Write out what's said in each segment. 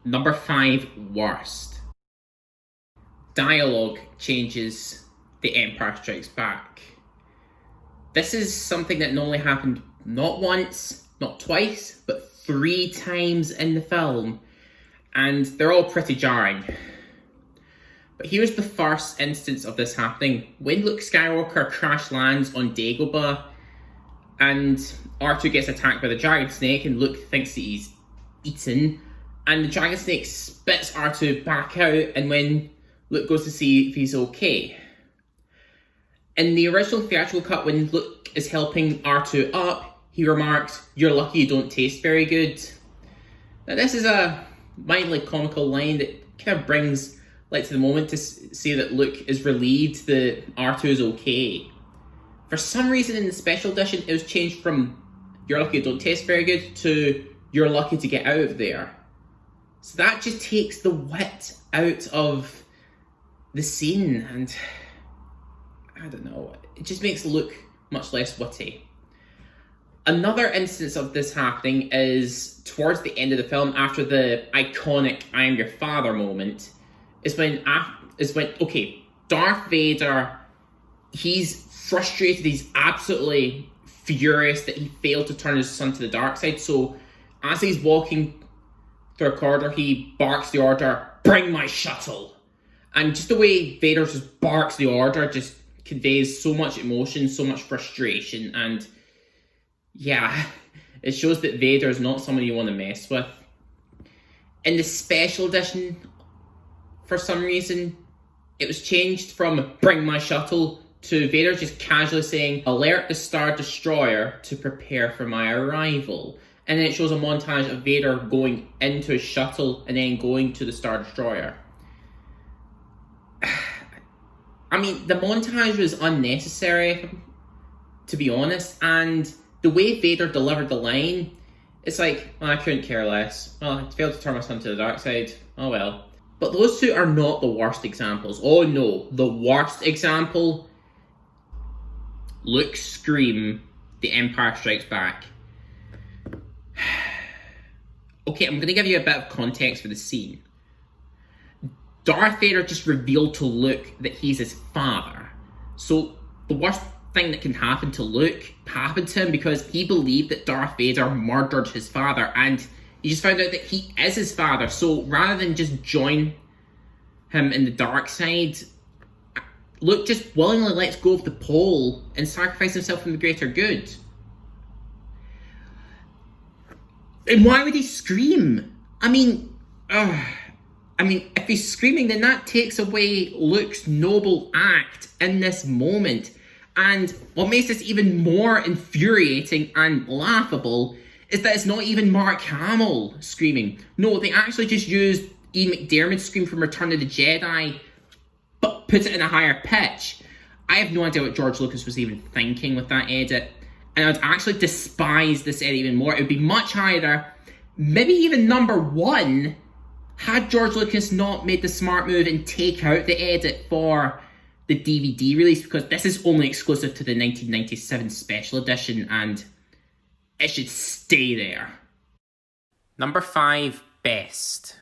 Number 5, worst. Dialogue changes The Empire Strikes Back. This is something that not only happened not once, not twice, but 3 times in the film, and they're all pretty jarring. But here's the first instance of this happening. When Luke Skywalker crash lands on Dagobah, and R2 gets attacked by the Dragon Snake, and Luke thinks that he's eaten, and the Dragon Snake spits R2 back out, and when Luke goes to see if he's okay. In the original theatrical cut, when Luke is helping R2 up, he remarks, "You're lucky you don't taste very good." Now this is a mildly comical line that kind of brings light to the moment to say that Luke is relieved that R2 is okay. For some reason in the special edition, it was changed from "you're lucky you don't taste very good" to "you're lucky to get out of there." So that just takes the wit out of the scene, and I don't know, it just makes Luke much less witty. Another instance of this happening is towards the end of the film, after the iconic "I am your father" moment, is when Darth Vader, he's frustrated, he's absolutely furious that he failed to turn his son to the dark side, so as he's walking through a corridor, he barks the order, "Bring my shuttle." And just the way Vader just barks the order just conveys so much emotion, so much frustration, and yeah, it shows that Vader is not someone you want to mess with. In the special edition, for some reason, it was changed from "Bring my shuttle" to Vader just casually saying, "Alert the Star Destroyer to prepare for my arrival." And then it shows a montage of Vader going into his shuttle and then going to the Star Destroyer. I mean, the montage was unnecessary, to be honest, and the way Vader delivered the line, it's like, well, I couldn't care less. Well, I failed to turn my son to the dark side. Oh well. But those two are not the worst examples. Oh no, the worst example, Luke's scream, The Empire Strikes Back. Okay, I'm going to give you a bit of context for the scene. Darth Vader just revealed to Luke that he's his father. So the worst thing that can happen to Luke happened to him because he believed that Darth Vader murdered his father, and he just found out that he is his father. So rather than just join him in the dark side, Luke just willingly lets go of the pole and sacrifices himself for the greater good. And why would he scream? I mean, if he's screaming, then that takes away Luke's noble act in this moment. And what makes this even more infuriating and laughable is that it's not even Mark Hamill screaming. No, they actually just used Ian McDiarmid's scream from Return of the Jedi, but put it in a higher pitch. I have no idea what George Lucas was even thinking with that edit, and I would actually despise this edit even more. It would be much higher, maybe even number 1, had George Lucas not made the smart move and take out the edit for the DVD release, because this is only exclusive to the 1997 special edition, and it should stay there. Number 5, best.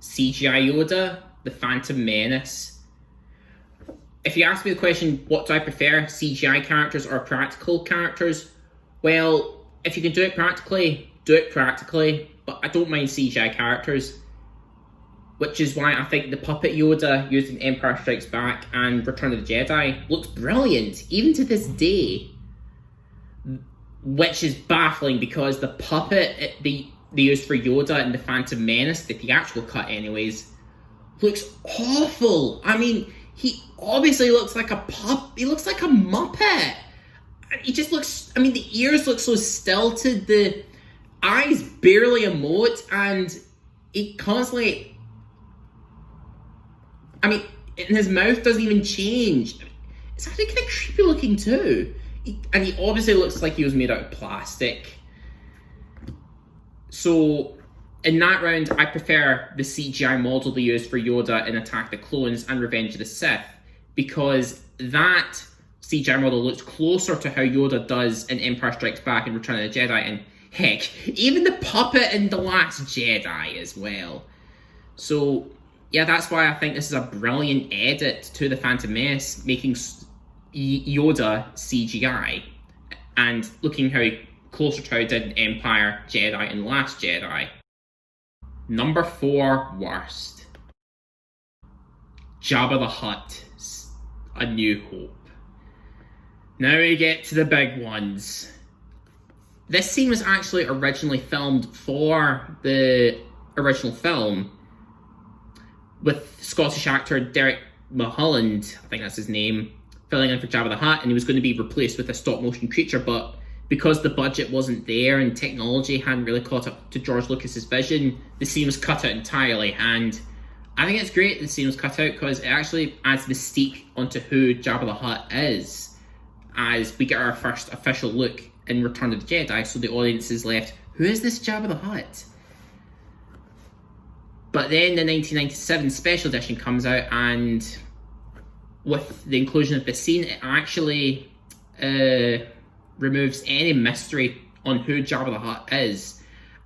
CGI Yoda, The Phantom Menace. If you ask me the question, what do I prefer, CGI characters or practical characters? Well, if you can do it practically, do it practically, but I don't mind CGI characters. Which is why I think the puppet Yoda used in Empire Strikes Back and Return of the Jedi looks brilliant, even to this day. Which is baffling because the puppet they used for Yoda in The Phantom Menace, the theatrical cut anyways, looks awful. I mean, he obviously looks like a he looks like a Muppet. He just looks, the ears look so stilted, the eyes barely emote, and he constantly, and his mouth doesn't even change. It's actually kind of creepy looking too. And he obviously looks like he was made out of plastic. So, in that round, I prefer the CGI model they used for Yoda in Attack the Clones and Revenge of the Sith, because that CGI model looks closer to how Yoda does in Empire Strikes Back and Return of the Jedi, and Heck, even the puppet in The Last Jedi as well. So, yeah, that's why I think this is a brilliant edit to The Phantom Menace, making Yoda CGI and looking how closer to how he did in Empire, Jedi, and Last Jedi. Number 4 worst. Jabba the Hutt, A New Hope. Now we get to the big ones. This scene was actually originally filmed for the original film with Scottish actor Derek Mulholland, I think that's his name, filling in for Jabba the Hutt, and he was going to be replaced with a stop-motion creature, but because the budget wasn't there and technology hadn't really caught up to George Lucas's vision, the scene was cut out entirely, and I think it's great the scene was cut out because it actually adds mystique onto who Jabba the Hutt is, as we get our first official look in Return of the Jedi, so the audience is left, who is this Jabba the Hutt? But then the 1997 special edition comes out, and with the inclusion of the scene, it actually removes any mystery on who Jabba the Hutt is.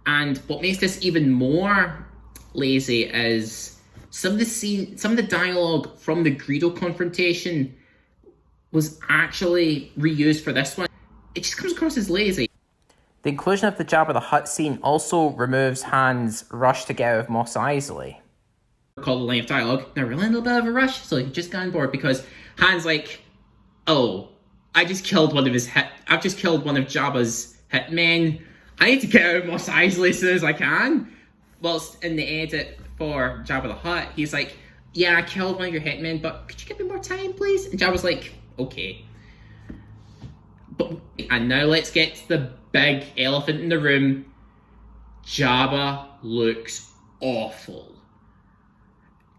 And what makes this even more lazy is some of the dialogue from the Greedo confrontation was actually reused for this one. It just comes across as lazy. The inclusion of the Jabba the Hutt scene also removes Han's rush to get out of Mos Eisley. Recall the line of dialogue, now really a little bit of a rush, so you just got on board, because Han's like, oh, I've just killed one of Jabba's hitmen. I need to get out of Mos Eisley as soon as I can. Whilst in the edit for Jabba the Hutt, he's like, yeah, I killed one of your hitmen, but could you give me more time, please? And Jabba's like, okay. And now let's get to the big elephant in the room. Jabba looks awful.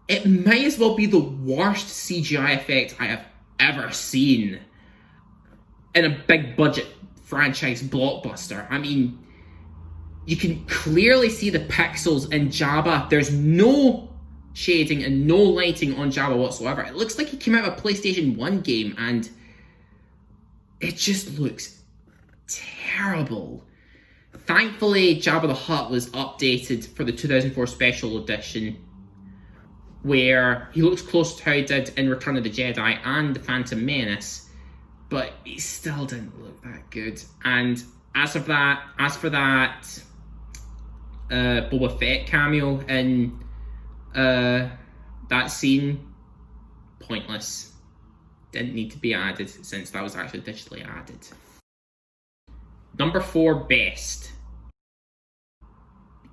It might as well be the worst CGI effect I have ever seen in a big budget franchise blockbuster. I mean, you can clearly see the pixels in Jabba. There's no shading and no lighting on Jabba whatsoever. It looks like he came out of a PlayStation 1 game, and it just looks terrible. Thankfully, Jabba the Hutt was updated for the 2004 special edition, where he looks close to how he did in Return of the Jedi and The Phantom Menace, but he still didn't look that good. And as for that Boba Fett cameo in that scene, pointless. Didn't need to be added since that was actually digitally added. Number 4 best.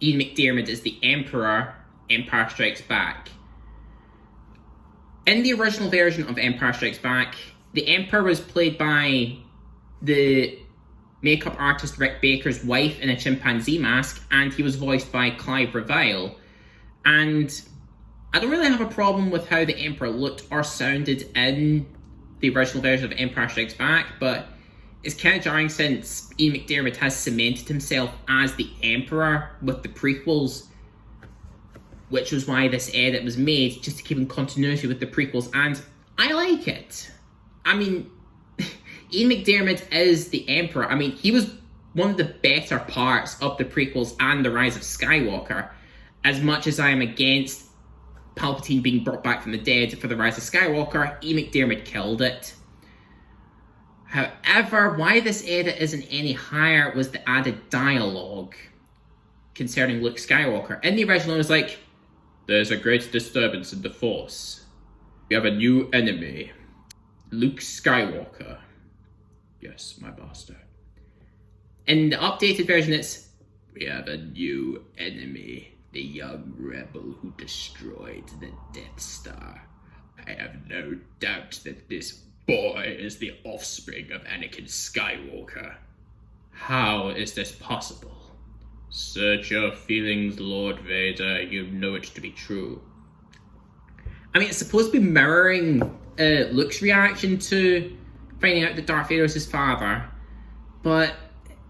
Ian McDiarmid is the Emperor, Empire Strikes Back. In the original version of Empire Strikes Back, the Emperor was played by the makeup artist Rick Baker's wife in a chimpanzee mask, and he was voiced by Clive Revile. And I don't really have a problem with how the Emperor looked or sounded in the original version of Empire Strikes Back, but it's kind of jarring since Ian McDiarmid has cemented himself as the Emperor with the prequels, which was why this edit was made, just to keep in continuity with the prequels, and I like it. I mean, Ian McDiarmid is the Emperor. I mean, he was one of the better parts of the prequels and The Rise of Skywalker. As much as I am against Palpatine being brought back from the dead for The Rise of Skywalker, Ian McDiarmid killed it. However, why this edit isn't any higher was the added dialogue concerning Luke Skywalker. In the original, it was like, there's a great disturbance in the Force. We have a new enemy. Luke Skywalker. Yes, my master. In the updated version, it's, we have a new enemy. The young rebel who destroyed the Death Star. I have no doubt that this boy is the offspring of Anakin Skywalker. How is this possible? Search your feelings, Lord Vader. You know it to be true. I mean, it's supposed to be mirroring Luke's reaction to finding out that Darth Vader is his father, but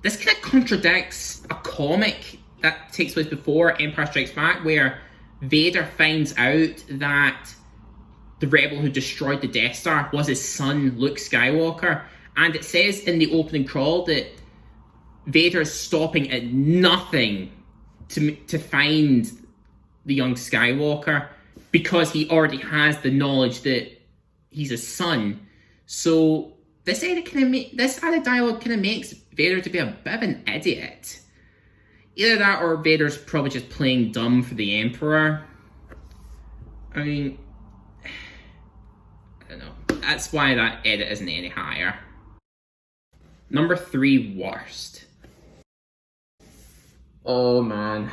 this kind of contradicts a comic that takes place before Empire Strikes Back, where Vader finds out that the rebel who destroyed the Death Star was his son, Luke Skywalker. And it says in the opening crawl that Vader's stopping at nothing to find the young Skywalker, because he already has the knowledge that he's a son. So this added dialogue kind of makes Vader to be a bit of an idiot. Either that, or Vader's probably just playing dumb for the Emperor. I mean, I don't know. That's why that edit isn't any higher. Number 3, worst. Oh man.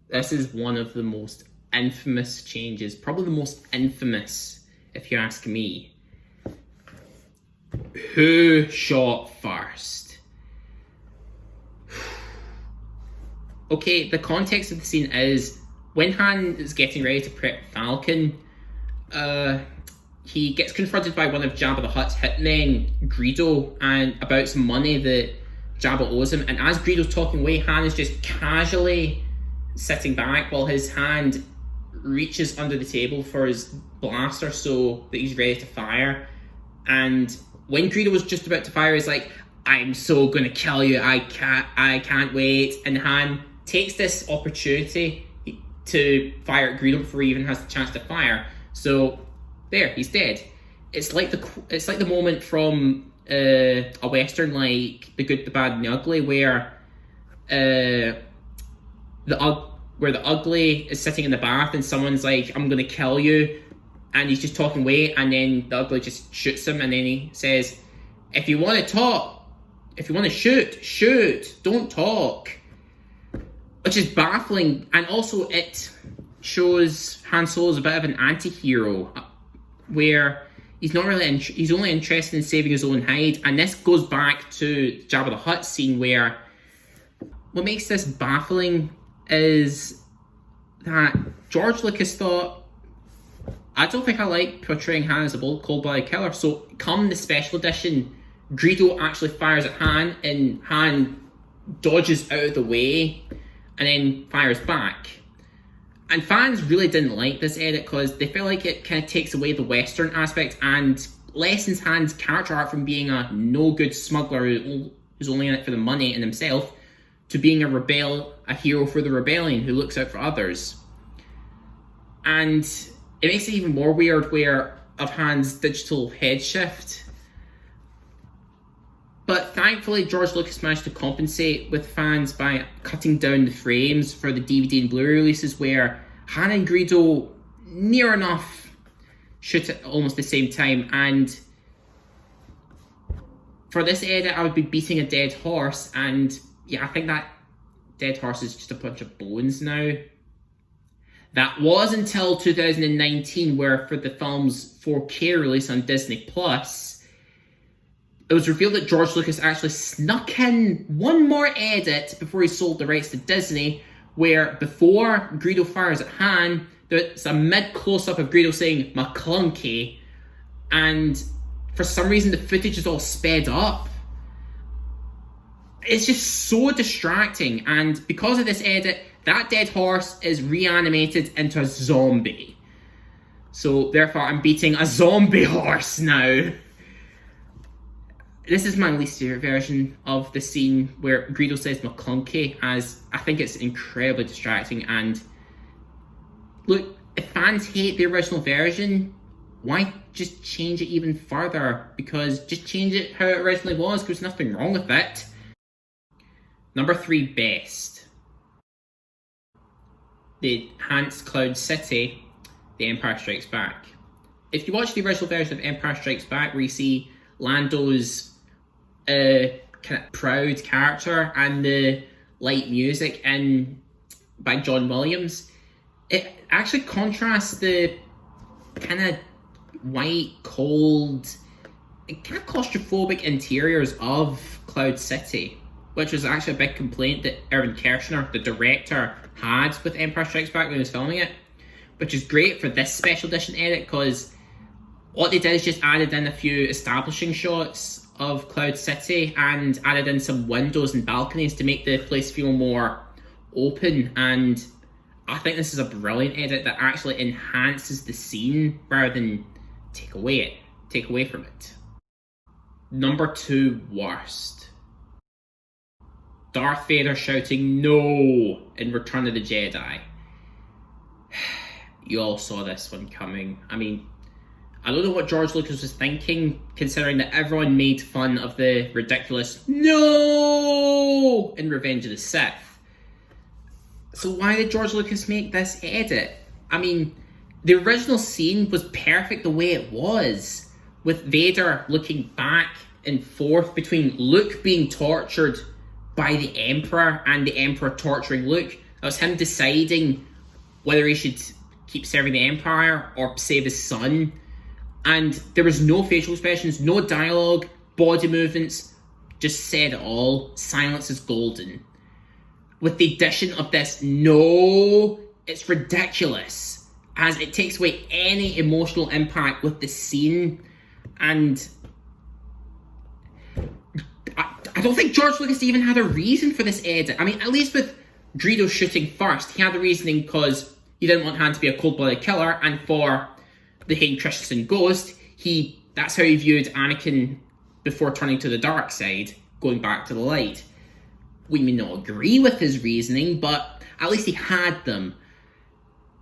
This is one of the most infamous changes. Probably the most infamous, if you ask me. Who shot first? Okay, the context of the scene is when Han is getting ready to prep Falcon, he gets confronted by one of Jabba the Hutt's hitmen, Greedo, and about some money that Jabba owes him. And as Greedo's talking away, Han is just casually sitting back while his hand reaches under the table for his blaster so that he's ready to fire. And when Greedo was just about to fire, he's like, "I'm so gonna kill you, I can't wait." And Han takes this opportunity to fire at Greedo before he even has the chance to fire. So there, he's dead. It's like the moment from a western like The Good, the Bad, and the Ugly, where the ugly is sitting in the bath and someone's like, "I'm gonna kill you," and he's just talking away, and then the ugly just shoots him, and then he says, if you want to shoot, don't talk. Which is baffling, and also it shows Han Solo as a bit of an anti-hero, where he's not really he's only interested in saving his own hide. And this goes back to Jabba the Hutt scene, where what makes this baffling is that George Lucas thought, I don't think I like portraying Han as a cold-blooded killer, so come the special edition, Greedo actually fires at Han, and Han dodges out of the way and then fires back. And fans really didn't like this edit because they feel like it kind of takes away the Western aspect and lessens Han's character arc from being a no-good smuggler who's only in it for the money and himself, to being a hero for the rebellion who looks out for others. And it makes it even more weird of Han's digital head shift. But thankfully, George Lucas managed to compensate with fans by cutting down the frames for the DVD and Blu-ray releases, where Han and Greedo near enough shoot at almost the same time. And for this edit, I would be beating a dead horse, and yeah, I think that dead horse is just a bunch of bones now. That was until 2019, where for the film's 4K release on Disney+, it was revealed that George Lucas actually snuck in one more edit before he sold the rights to Disney, where before Greedo fires at Han, there's a mid-close-up of Greedo saying "McClunky," and for some reason the footage is all sped up. It's just so distracting, and because of this edit, that dead horse is reanimated into a zombie. So therefore I'm beating a zombie horse now. This is my least favourite version of the scene where Greedo says "McClunky," as I think it's incredibly distracting. And look, if fans hate the original version, why just change it even further? Because just change it how it originally was, because there's nothing wrong with it. Number 3, best. The enhanced Cloud City, The Empire Strikes Back. If you watch the original version of Empire Strikes Back, where you see Lando's kind of proud character and the light music by John Williams, it actually contrasts the kind of white, cold, kind of claustrophobic interiors of Cloud City, which was actually a big complaint that Irvin Kershner, the director, had with Empire Strikes Back when he was filming it, which is great for this special edition edit, because what they did is just added in a few establishing shots of Cloud City and added in some windows and balconies to make the place feel more open. And I think this is a brilliant edit that actually enhances the scene rather than take away from it. Number 2, worst. Darth Vader shouting no in Return of the Jedi. You all saw this one coming. I mean, I don't know what George Lucas was thinking, considering that everyone made fun of the ridiculous no in Revenge of the Sith. So why did George Lucas make this edit? I mean, the original scene was perfect the way it was, with Vader looking back and forth between Luke being tortured by the Emperor and the Emperor torturing Luke. That was him deciding whether he should keep serving the Empire or save his son. And there was no facial expressions, no dialogue, body movements, just said it all. Silence is golden. With the addition of this no, it's ridiculous, as it takes away any emotional impact with the scene. And I don't think George Lucas even had a reason for this edit. I mean, at least with Greedo shooting first, he had the reasoning because he didn't want Han to be a cold-blooded killer, and for the Hayden Christensen ghost, that's how he viewed Anakin before turning to the dark side, going back to the light. We may not agree with his reasoning, but at least he had them.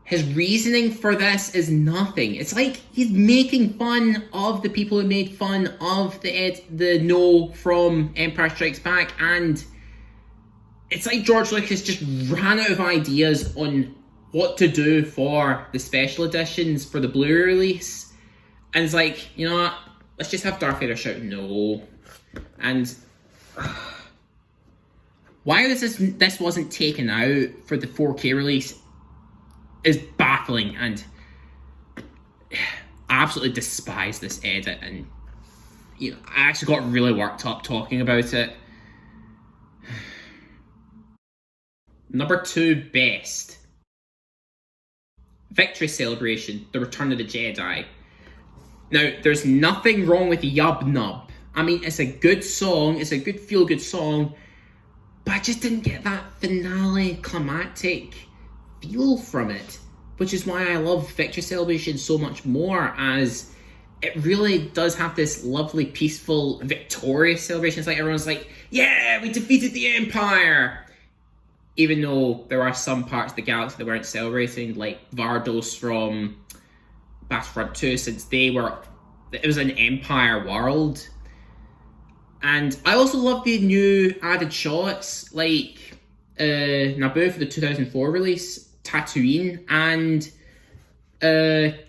His reasoning for this is nothing. It's like he's making fun of the people who made fun of the no from Empire Strikes Back, and it's like George Lucas just ran out of ideas on what to do for the special editions for the Blu-ray release. And it's like, you know what, let's just have Darth Vader shout no. And why this wasn't taken out for the 4K release is baffling, and I absolutely despise this edit. And you know, I actually got really worked up talking about it. Number 2 best. Victory Celebration, The Return of the Jedi. Now, there's nothing wrong with Yub Nub. I mean, it's a good song, it's a good feel-good song, but I just didn't get that finale climactic feel from it, which is why I love Victory Celebration so much more, as it really does have this lovely, peaceful, victorious celebration. It's like everyone's like, yeah, we defeated the Empire! Even though there are some parts of the galaxy that weren't celebrating, like Vardos from Battlefront 2, since it was an Empire world. And I also love the new added shots, like Naboo for the 2004 release, Tatooine, and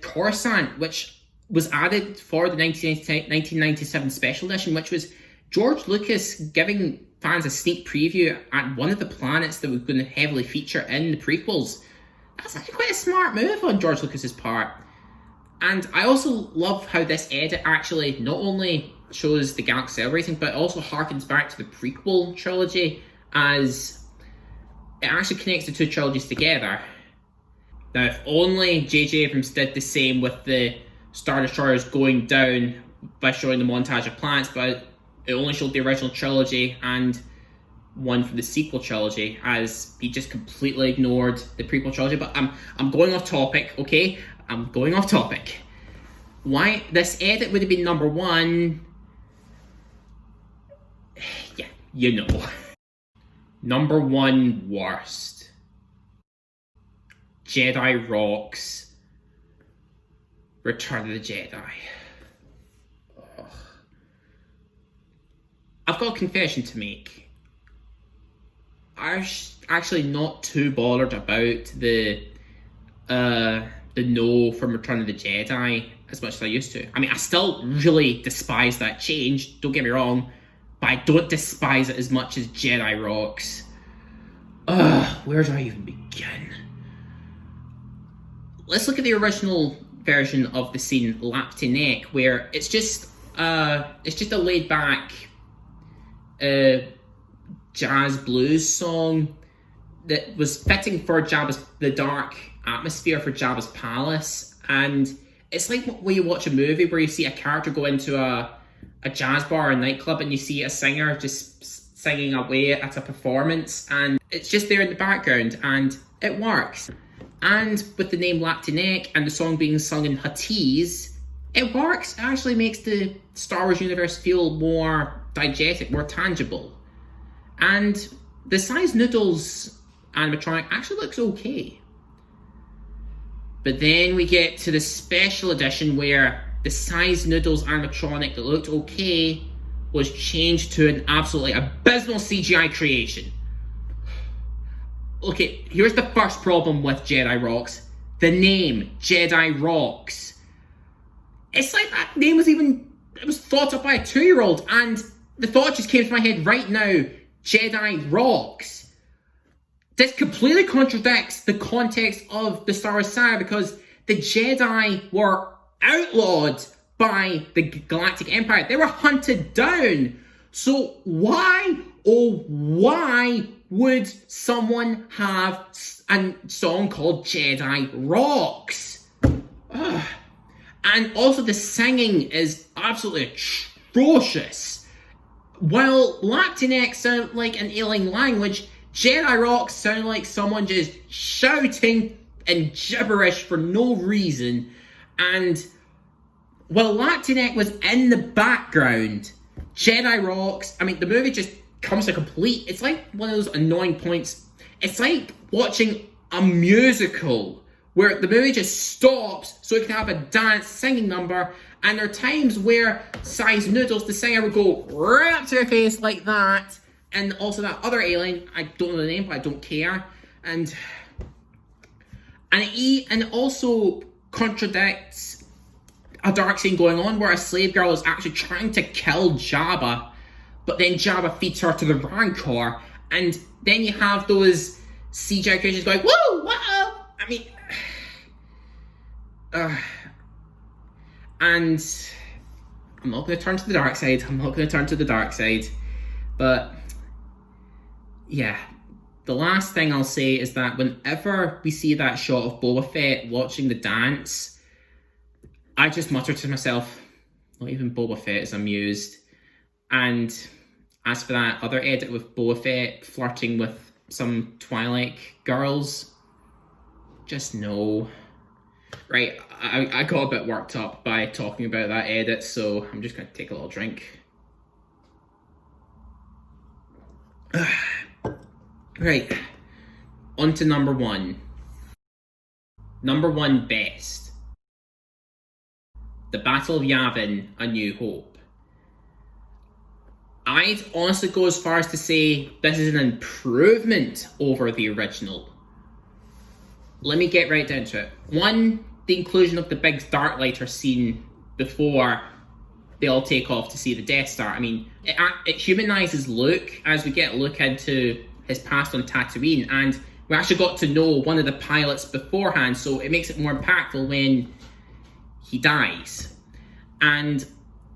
Coruscant, which was added for the 1997 special edition, which was George Lucas giving fans a sneak preview at one of the planets that was going to heavily feature in the prequels. That's actually quite a smart move on George Lucas's part. And I also love how this edit actually not only shows the galaxy celebrating, but also harkens back to the prequel trilogy, as it actually connects the two trilogies together. Now, if only J.J. Abrams did the same with the Star Destroyers going down by showing the montage of planets, but it only showed the original trilogy and one from the sequel trilogy, as he just completely ignored the prequel trilogy. But I'm going off topic, okay? I'm going off topic. Why this edit would have been number 1? Yeah, you know. Number 1 worst. Jedi Rocks, Return of the Jedi. I've got a confession to make. I'm actually not too bothered about the no from Return of the Jedi as much as I used to. I mean, I still really despise that change, don't get me wrong, but I don't despise it as much as Jedi Rocks. Where do I even begin? Let's look at the original version of the scene, Lap to Neck, where it's just a laid back jazz blues song that was fitting for the dark atmosphere for Jabba's palace. And it's like when you watch a movie where you see a character go into a jazz bar or a nightclub and you see a singer just singing away at a performance, and it's just there in the background and it works. And with the name Lap to Neck and the song being sung in Huttese, it works. It actually makes the Star Wars universe feel more diegetic, more tangible. And the Size Noodles animatronic actually looks okay. But then we get to the special edition where the Size Noodles animatronic that looked okay was changed to an absolutely abysmal CGI creation. Okay, here's the first problem with Jedi Rocks. The name, Jedi Rocks. It's like that name it was thought up by a 2-year-old, and the thought just came to my head right now, Jedi Rocks. This completely contradicts the context of the Star Wars saga, because the Jedi were outlawed by the Galactic Empire. They were hunted down. So why, oh why, would someone have a song called Jedi Rocks? Ugh. And also the singing is absolutely atrocious. While Latinx sound like an alien language, Jedi Rocks sound like someone just shouting in gibberish for no reason. And while Latinx was in the background, Jedi Rocks, I mean, the movie just comes to complete, it's like one of those annoying points. It's like watching a musical where the movie just stops so it can have a dance singing number, and there are times where Size Noodles, the singer, would go right up to her face like that, and also that other alien, I don't know the name, but I don't care, and it also contradicts a dark scene going on where a slave girl is actually trying to kill Jabba, but then Jabba feeds her to the Rancor, and then you have those CGI creatures going, whoa, whoa! I mean, and I'm not going to turn to the dark side, but yeah, the last thing I'll say is that whenever we see that shot of Boba Fett watching the dance, I just mutter to myself, not even Boba Fett is amused. And as for that other edit with Boba Fett flirting with some Twilight girls, just no. Right, I got a bit worked up by talking about that edit, so I'm just going to take a little drink. Right, on to number one. Number one best. The Battle of Yavin, A New Hope. I'd honestly go as far as to say this is an improvement over the original. Let me get right down to it. One, the inclusion of the big Darklighter scene before they all take off to see the Death Star. I mean, it humanizes Luke as we get a look into his past on Tatooine, and we actually got to know one of the pilots beforehand, so it makes it more impactful when he dies. And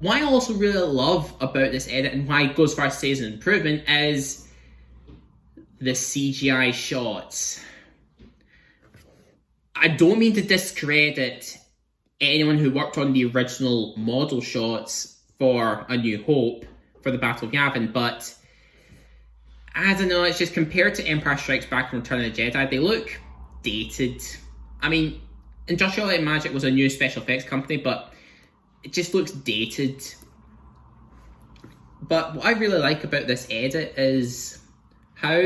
what I also really love about this edit, and why it goes as far as to say is an improvement, is the CGI shots. I don't mean to discredit anyone who worked on the original model shots for A New Hope, for the Battle of Yavin, but I don't know, it's just compared to Empire Strikes Back and Return of the Jedi, they look dated. I mean, Industrial Light and Magic was a new special effects company, but it just looks dated. But what I really like about this edit is how,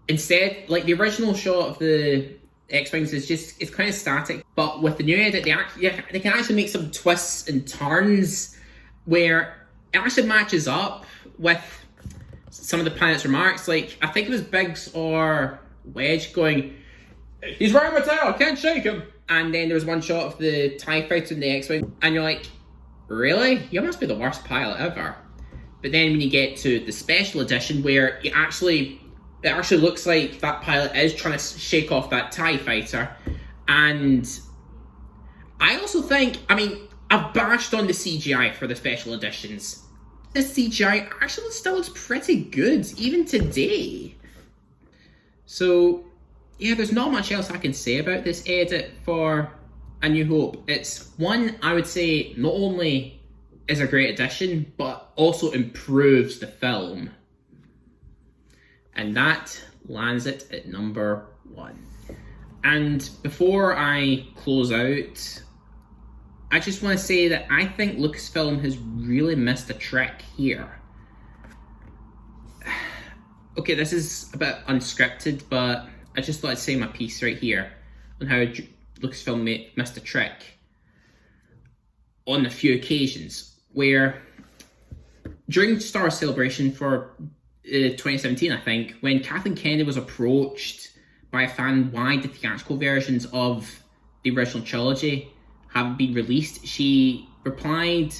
instead, like the original shot of the X-Wings it's kind of static, but with the new edit, they can actually make some twists and turns where it actually matches up with some of the planet's remarks. Like, I think it was Biggs or Wedge going, "He's wearing my tail, I can't shake him." And then there was one shot of the TIE fighter and the X-Wing, and you're like, really? You must be the worst pilot ever. But then when you get to the special edition where it actually looks like that pilot is trying to shake off that TIE fighter. And I also think, I mean, I've bashed on the CGI for the special editions. The CGI actually still looks pretty good, even today. So, yeah, there's not much else I can say about this edit for A New Hope. It's one, I would say, not only is a great addition, but also improves the film. And that lands it at number one. And before I close out, I just want to say that I think Lucasfilm has really missed a trick here. Okay, this is a bit unscripted, but I just thought I'd say my piece right here on how Lucasfilm missed a trick on a few occasions, where during Star Wars Celebration for 2017, I think, when Kathleen Kennedy was approached by a fan why the theatrical versions of the original trilogy haven't been released, she replied,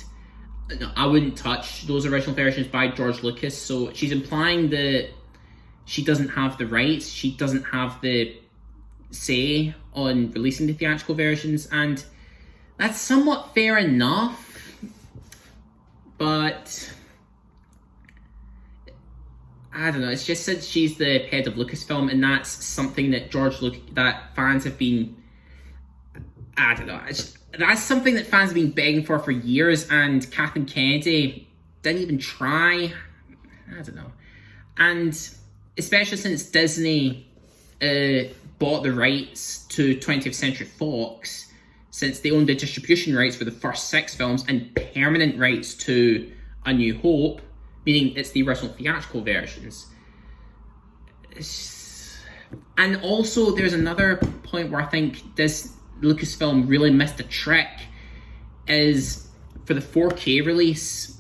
"No, I wouldn't touch those original versions by George Lucas." So she's implying that she doesn't have the rights, she doesn't have the say on releasing the theatrical versions, and that's somewhat fair enough, but I don't know, it's just since she's the head of Lucasfilm, and that's something that that fans have been, I don't know, that's something that fans have been begging for years, and Kathleen Kennedy didn't even try. I don't know. And especially since Disney bought the rights to 20th Century Fox, since they owned the distribution rights for the first 6 films and permanent rights to A New Hope, meaning it's the original theatrical versions. And also, there's another point where I think this Lucasfilm really missed a trick, is for the 4K release,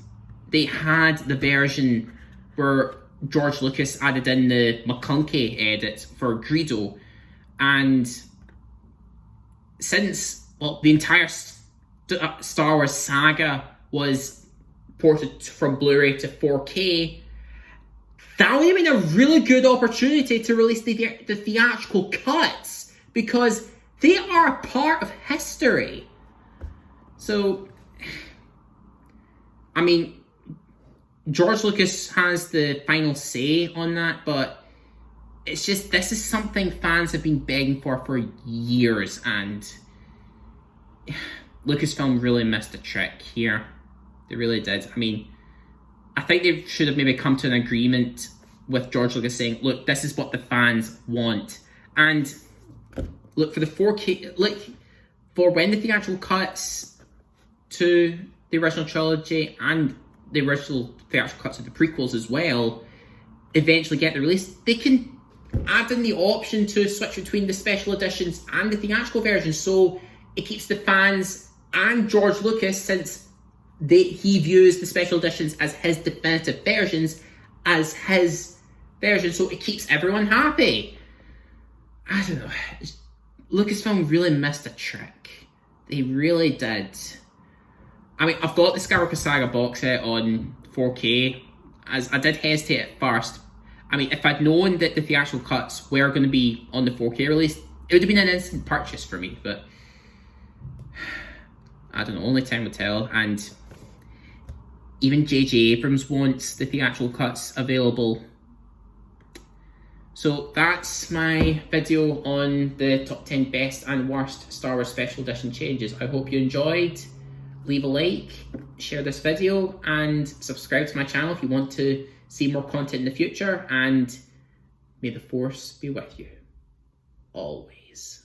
they had the version where George Lucas added in the McClunky edit for Greedo, and since, well, the entire Star Wars saga was ported from Blu-ray to 4K, that would have been a really good opportunity to release the theatrical cuts, because they are a part of history. So, I mean, George Lucas has the final say on that, but it's just, this is something fans have been begging for years, and Lucasfilm really missed a trick here. They really did. I mean, I think they should have maybe come to an agreement with George Lucas saying, look, this is what the fans want. And look, for the 4K, like, for when the theatrical cuts to the original trilogy and the original theatrical cuts of the prequels as well eventually get the release, they can add in the option to switch between the special editions and the theatrical version, so it keeps the fans and George Lucas, since he views the special editions as his definitive versions, as his version, so it keeps everyone happy. I don't know. Lucasfilm really missed a trick. They really did. I mean, I've got the Skywalker Saga box set on 4K, as I did hesitate at first. I mean, if I'd known that the theatrical cuts were going to be on the 4K release, it would have been an instant purchase for me, but I don't know, only time will tell. And even J.J. Abrams wants the theatrical cuts available. So that's my video on the top 10 best and worst Star Wars Special Edition changes. I hope you enjoyed. Leave a like, share this video, and subscribe to my channel if you want to see more content in the future. And may the Force be with you always.